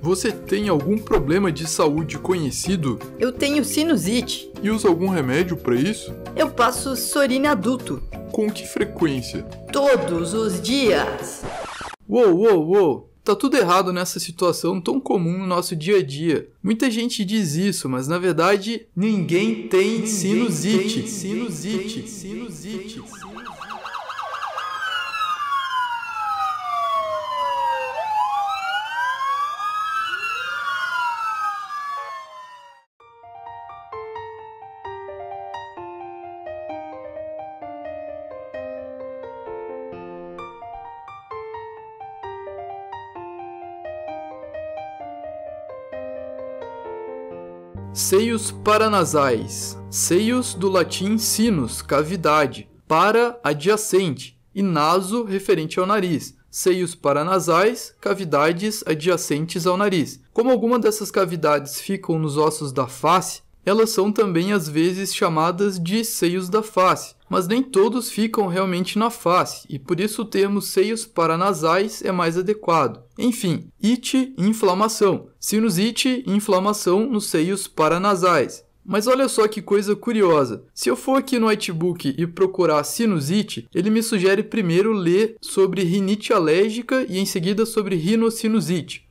Você tem algum problema de saúde conhecido? Eu tenho sinusite. E usa algum remédio para isso? Eu passo Sorine adulto. Com que frequência? Todos os dias. Uou! Tá tudo errado nessa situação tão comum no nosso dia a dia. Muita gente diz isso, mas na verdade ninguém tem sinusite. Seios paranasais. Seios do latim sinus, cavidade, para, adjacente, e naso, referente ao nariz. Seios paranasais, cavidades adjacentes ao nariz. Como algumas dessas cavidades ficam nos ossos da face, elas são também às vezes chamadas de seios da face, mas nem todos ficam realmente na face, e por isso o termo seios paranasais é mais adequado. Enfim, ite, inflamação. Sinusite, inflamação nos seios paranasais. Mas olha só que coisa curiosa. Se eu for aqui no Whitebook e procurar sinusite, ele me sugere primeiro ler sobre rinite alérgica e em seguida sobre rinocinusite.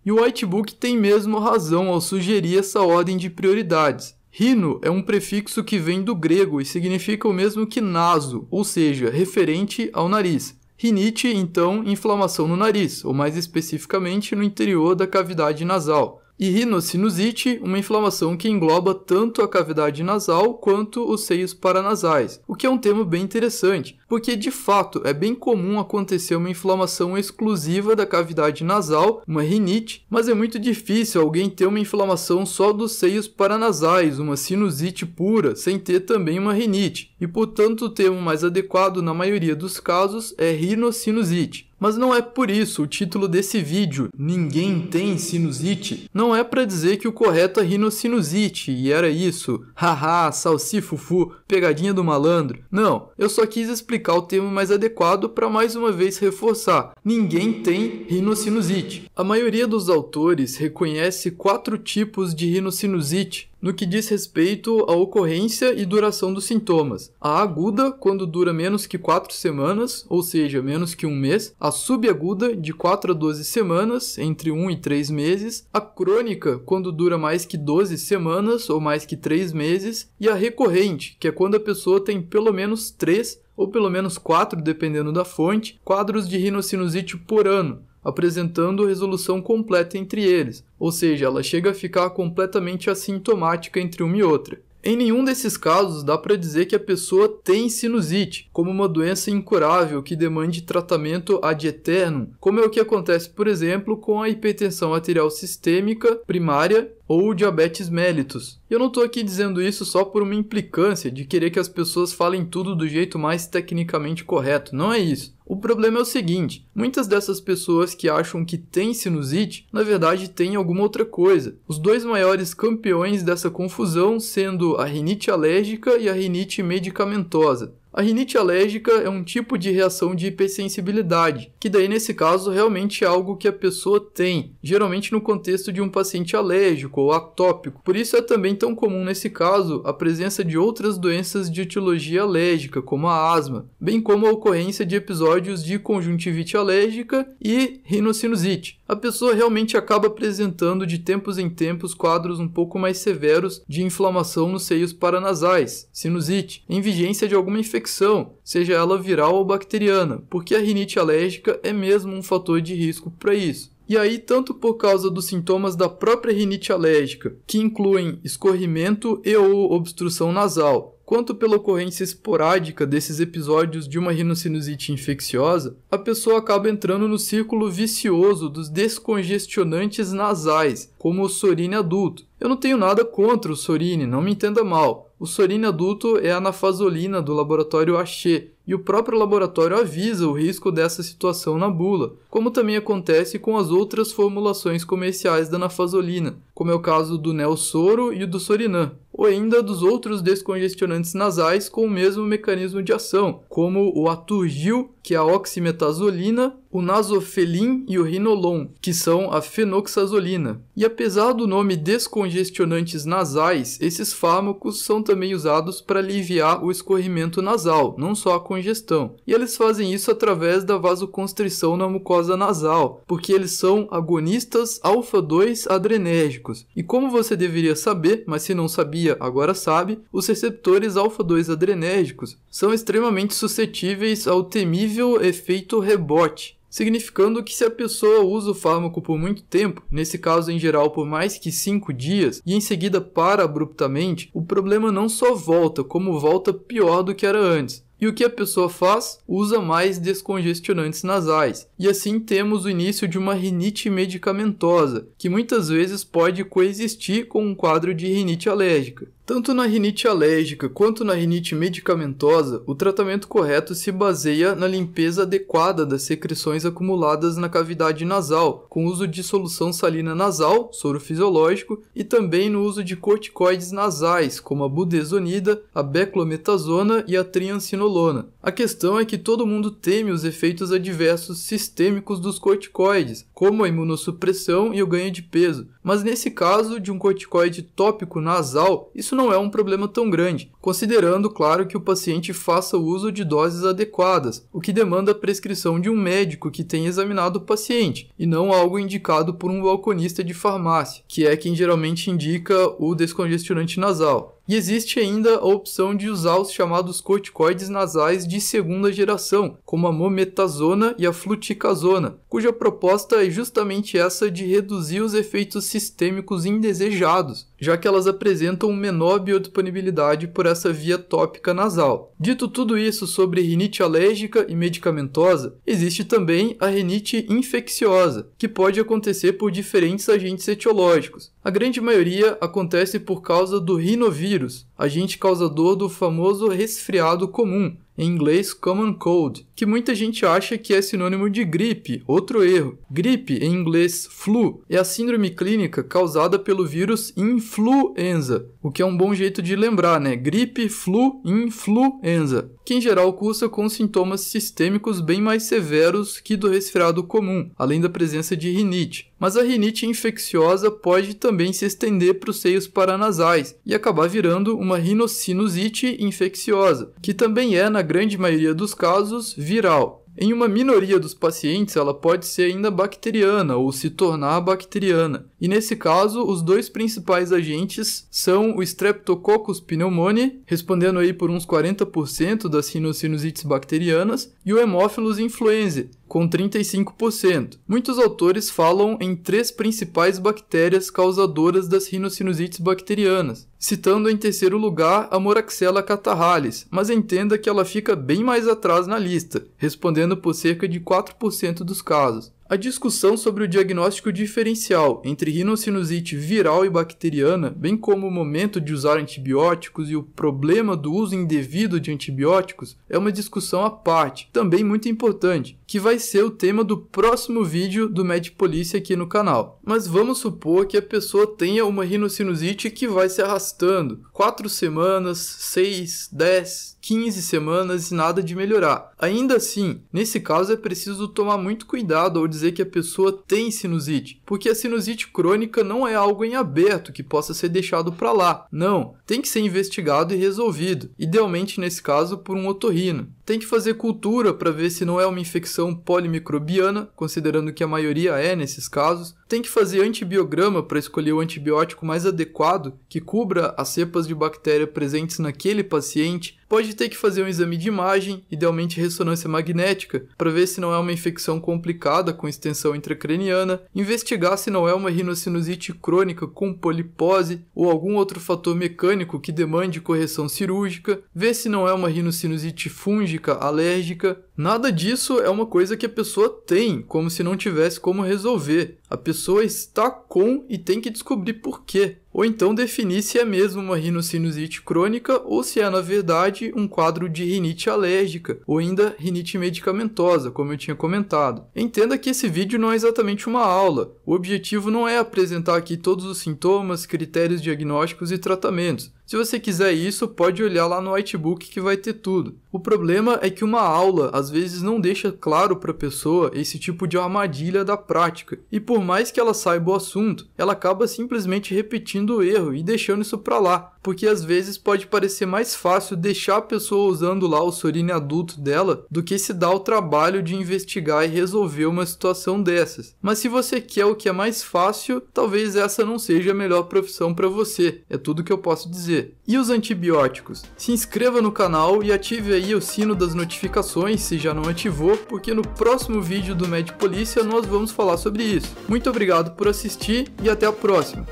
E o Whitebook tem mesmo razão ao sugerir essa ordem de prioridades. Rino é um prefixo que vem do grego e significa o mesmo que naso, ou seja, referente ao nariz. Rinite, então, inflamação no nariz, ou mais especificamente no interior da cavidade nasal. E rinocinusite, uma inflamação que engloba tanto a cavidade nasal quanto os seios paranasais, o que é um termo bem interessante, porque de fato é bem comum acontecer uma inflamação exclusiva da cavidade nasal, uma rinite, mas é muito difícil alguém ter uma inflamação só dos seios paranasais, uma sinusite pura, sem ter também uma rinite, e portanto o termo mais adequado na maioria dos casos é rinocinusite. Mas não é por isso o título desse vídeo, Ninguém tem sinusite, não é para dizer que o correto é rinocinusite, e era isso, haha, salsifufu, pegadinha do malandro. Não, eu só quis explicar o termo mais adequado para mais uma vez reforçar, ninguém tem rinocinusite. A maioria dos autores reconhece 4 tipos de rinocinusite, no que diz respeito à ocorrência e duração dos sintomas. A aguda, quando dura menos que 4 semanas, ou seja, menos que um mês. A subaguda, de 4 a 12 semanas, entre 1 e 3 meses. A crônica, quando dura mais que 12 semanas, ou mais que 3 meses. E a recorrente, que é quando a pessoa tem pelo menos 3, ou pelo menos 4, dependendo da fonte, quadros de rinocinusite por ano, apresentando resolução completa entre eles, ou seja, ela chega a ficar completamente assintomática entre uma e outra. Em nenhum desses casos dá para dizer que a pessoa tem sinusite, como uma doença incurável que demande tratamento ad aeternum, como é o que acontece, por exemplo, com a hipertensão arterial sistêmica primária ou diabetes mellitus. Eu não estou aqui dizendo isso só por uma implicância de querer que as pessoas falem tudo do jeito mais tecnicamente correto, não é isso. O problema é o seguinte, muitas dessas pessoas que acham que tem sinusite, na verdade têm alguma outra coisa. Os dois maiores campeões dessa confusão sendo a rinite alérgica e a rinite medicamentosa. A rinite alérgica é um tipo de reação de hipersensibilidade, que daí nesse caso realmente é algo que a pessoa tem, geralmente no contexto de um paciente alérgico ou atópico. Por isso é também tão comum nesse caso a presença de outras doenças de etiologia alérgica, como a asma, bem como a ocorrência de episódios de conjuntivite alérgica e rinocinusite. A pessoa realmente acaba apresentando de tempos em tempos quadros um pouco mais severos de inflamação nos seios paranasais, sinusite, em vigência de alguma infecção, seja ela viral ou bacteriana, porque a rinite alérgica é mesmo um fator de risco para isso. E aí, tanto por causa dos sintomas da própria rinite alérgica, que incluem escorrimento e ou obstrução nasal, quanto pela ocorrência esporádica desses episódios de uma rinocinusite infecciosa, a pessoa acaba entrando no círculo vicioso dos descongestionantes nasais, como o Sorine adulto. Eu não tenho nada contra o Sorine, não me entenda mal. O Sorine adulto é a nafasolina do laboratório Aché, e o próprio laboratório avisa o risco dessa situação na bula, como também acontece com as outras formulações comerciais da nafazolina, como é o caso do Nelsoro e do Sorinan, ou ainda dos outros descongestionantes nasais com o mesmo mecanismo de ação, como o Aturgil, que é a oximetazolina, o Nasofelin e o Rinolon, que são a fenoxazolina. E apesar do nome descongestionantes nasais, esses fármacos são também usados para aliviar o escorrimento nasal, não só a congestão. E eles fazem isso através da vasoconstrição na mucosa nasal, porque eles são agonistas alfa-2 adrenérgicos. E como você deveria saber, mas se não sabia, agora sabe, os receptores alfa-2 adrenérgicos são extremamente suscetíveis ao temível efeito rebote, significando que se a pessoa usa o fármaco por muito tempo, nesse caso em geral por mais que 5 dias, e em seguida para abruptamente, o problema não só volta, como volta pior do que era antes. E o que a pessoa faz? Usa mais descongestionantes nasais. E assim temos o início de uma rinite medicamentosa, que muitas vezes pode coexistir com um quadro de rinite alérgica. Tanto na rinite alérgica quanto na rinite medicamentosa, o tratamento correto se baseia na limpeza adequada das secreções acumuladas na cavidade nasal, com uso de solução salina nasal, soro fisiológico, e também no uso de corticoides nasais, como a budesonida, a beclometasona e a triancinolona. A questão é que todo mundo teme os efeitos adversos sistêmicos dos corticoides, como a imunossupressão e o ganho de peso. Mas nesse caso de um corticoide tópico nasal, isso não é um problema tão grande, considerando, claro, que o paciente faça uso de doses adequadas, o que demanda a prescrição de um médico que tenha examinado o paciente, e não algo indicado por um balconista de farmácia, que é quem geralmente indica o descongestionante nasal. E existe ainda a opção de usar os chamados corticoides nasais de segunda geração, como a mometasona e a fluticasona, cuja proposta é justamente essa de reduzir os efeitos sistêmicos indesejados, já que elas apresentam menor biodisponibilidade por essa via tópica nasal. Dito tudo isso sobre rinite alérgica e medicamentosa, existe também a rinite infecciosa, que pode acontecer por diferentes agentes etiológicos. A grande maioria acontece por causa do rinovírus, agente causador do famoso resfriado comum, em inglês Common Cold, que muita gente acha que é sinônimo de gripe, outro erro. Gripe, em inglês flu, é a síndrome clínica causada pelo vírus influenza, o que é um bom jeito de lembrar, né? Gripe, flu, influenza, que em geral cursa com sintomas sistêmicos bem mais severos que do resfriado comum, além da presença de rinite. Mas a rinite infecciosa pode também se estender para os seios paranasais e acabar virando uma rinocinusite infecciosa, que também é, na grande maioria dos casos, viral. Em uma minoria dos pacientes, ela pode ser ainda bacteriana ou se tornar bacteriana. E nesse caso, os dois principais agentes são o Streptococcus pneumoniae, respondendo aí por uns 40% das rinossinusites bacterianas, e o Haemophilus influenzae, com 35%. Muitos autores falam em 3 principais bactérias causadoras das rinossinusites bacterianas, citando em terceiro lugar a Moraxella catarrhalis, mas entenda que ela fica bem mais atrás na lista, respondendo por cerca de 4% dos casos. A discussão sobre o diagnóstico diferencial entre rinocinusite viral e bacteriana, bem como o momento de usar antibióticos e o problema do uso indevido de antibióticos, é uma discussão à parte, também muito importante, que vai ser o tema do próximo vídeo do MedPolícia aqui no canal. Mas vamos supor que a pessoa tenha uma rinocinusite que vai se arrastando 4 semanas, 6, 10, 15 semanas e nada de melhorar. Ainda assim, nesse caso é preciso tomar muito cuidado ao dizer que a pessoa tem sinusite, porque a sinusite crônica não é algo em aberto que possa ser deixado para lá. Não, tem que ser investigado e resolvido, idealmente nesse caso por um otorrino. Tem que fazer cultura para ver se não é uma infecção polimicrobiana, considerando que a maioria é nesses casos. Tem que fazer antibiograma para escolher o antibiótico mais adequado, que cubra as cepas de bactéria presentes naquele paciente. Pode ter que fazer um exame de imagem, idealmente ressonância magnética, para ver se não é uma infecção complicada com extensão intracraniana, investigar se não é uma rinocinusite crônica com polipose ou algum outro fator mecânico que demande correção cirúrgica, ver se não é uma rinocinusite fúngica alérgica, Nada disso é uma coisa que a pessoa tem, como se não tivesse como resolver. A pessoa está com e tem que descobrir por quê. Ou então definir se é mesmo uma rinocinusite crônica ou se é, na verdade, um quadro de rinite alérgica ou ainda rinite medicamentosa, como eu tinha comentado. Entenda que esse vídeo não é exatamente uma aula. O objetivo não é apresentar aqui todos os sintomas, critérios diagnósticos e tratamentos. Se você quiser isso, pode olhar lá no whitebook que vai ter tudo. O problema é que uma aula às vezes não deixa claro para a pessoa esse tipo de armadilha da prática. E por mais que ela saiba o assunto, ela acaba simplesmente repetindo o erro e deixando isso para lá. Porque às vezes pode parecer mais fácil deixar a pessoa usando lá o Sorine adulto dela do que se dar o trabalho de investigar e resolver uma situação dessas. Mas se você quer o que é mais fácil, talvez essa não seja a melhor profissão para você. É tudo que eu posso dizer. E os antibióticos? Se inscreva no canal e ative aí o sino das notificações se já não ativou, porque no próximo vídeo do Med Polícia nós vamos falar sobre isso. Muito obrigado por assistir e até a próxima!